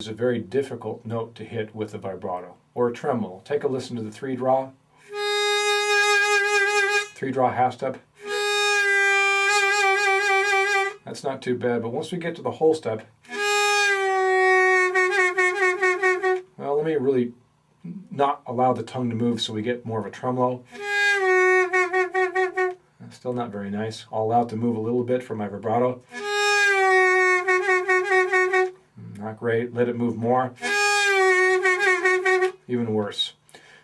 is a very difficult note to hit with a vibrato or a tremolo. Take a listen to the three draw half step. That's not too bad, but once we get to the whole step, well, let me really not allow the tongue to move so we get more of a tremolo. Still not very nice. I'll allow it to move a little bit for my vibrato. Not great. Let it move more. Even worse.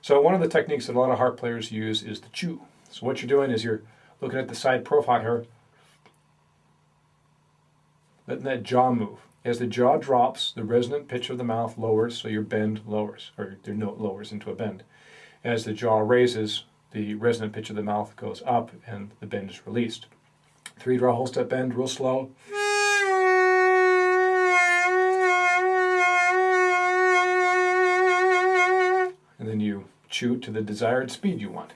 So one of the techniques that a lot of harp players use is the chew. So what you're doing is you're looking at the side profile here, letting that jaw move. As the jaw drops, the resonant pitch of the mouth lowers, so your bend lowers, or your note lowers into a bend. As the jaw raises, the resonant pitch of the mouth goes up and the bend is released. Three draw whole step bend, real slow. And then you chew to the desired speed you want.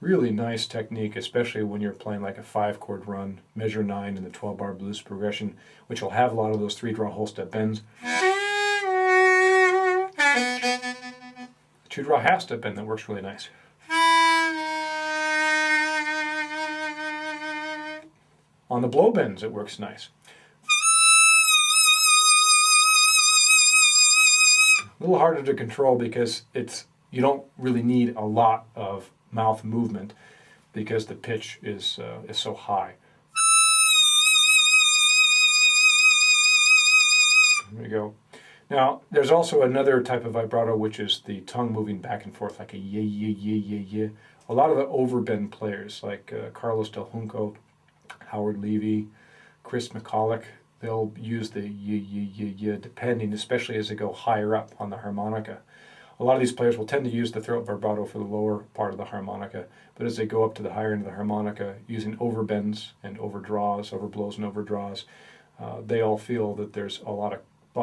Really nice technique, especially when you're playing like a 5-chord run, measure 9 in the 12-bar blues progression, which will have a lot of those three draw whole step bends. The 2-draw half step bend that works really nice. On the blow bends it works nice. A little harder to control because you don't really need a lot of mouth movement because the pitch is so high. There we go. Now, there's also another type of vibrato, which is the tongue moving back and forth like a yeah, yeah, yeah, yeah, yeah. A lot of the overbend players, like Carlos Del Junco, Howard Levy, Chris McCulloch, they'll use the yeah, yeah, yeah, yeah, depending, especially as they go higher up on the harmonica. A lot of these players will tend to use the throat vibrato for the lower part of the harmonica, but as they go up to the higher end of the harmonica, using overbends and overdraws, overblows and overdraws, they all feel that there's a lot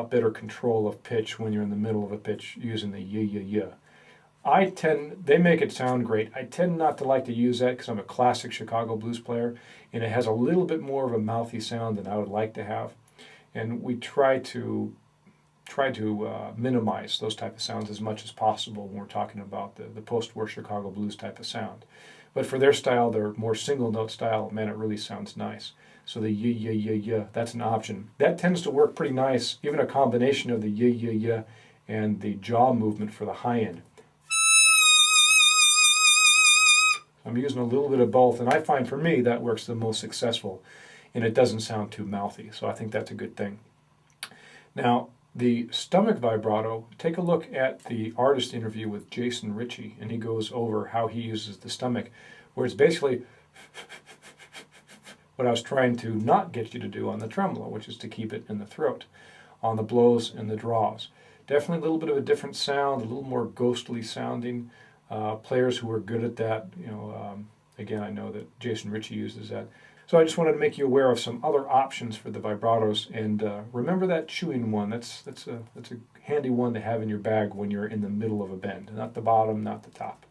better control of pitch when you're in the middle of a pitch using the yeah, yeah, yeah. They make it sound great. I tend not to like to use that because I'm a classic Chicago blues player, and it has a little bit more of a mouthy sound than I would like to have. And we try to minimize those type of sounds as much as possible when we're talking about the post-war Chicago blues type of sound. But for their style, their more single note style, man, it really sounds nice. So the yeah, yeah, yeah, yeah, that's an option. That tends to work pretty nice, even a combination of the yeah, yeah, yeah and the jaw movement for the high end. I'm using a little bit of both, and I find for me that works the most successful, and it doesn't sound too mouthy, so I think that's a good thing. Now, the stomach vibrato, take a look at the artist interview with Jason Ritchie, and he goes over how he uses the stomach, where it's basically what I was trying to not get you to do on the tremolo, which is to keep it in the throat, on the blows and the draws. Definitely a little bit of a different sound, a little more ghostly sounding. Players who are good at that, again, I know that Jason Ritchie uses that. So I just wanted to make you aware of some other options for the vibratos, and remember that chewing one. That's a handy one to have in your bag when you're in the middle of a bend, not the bottom, not the top.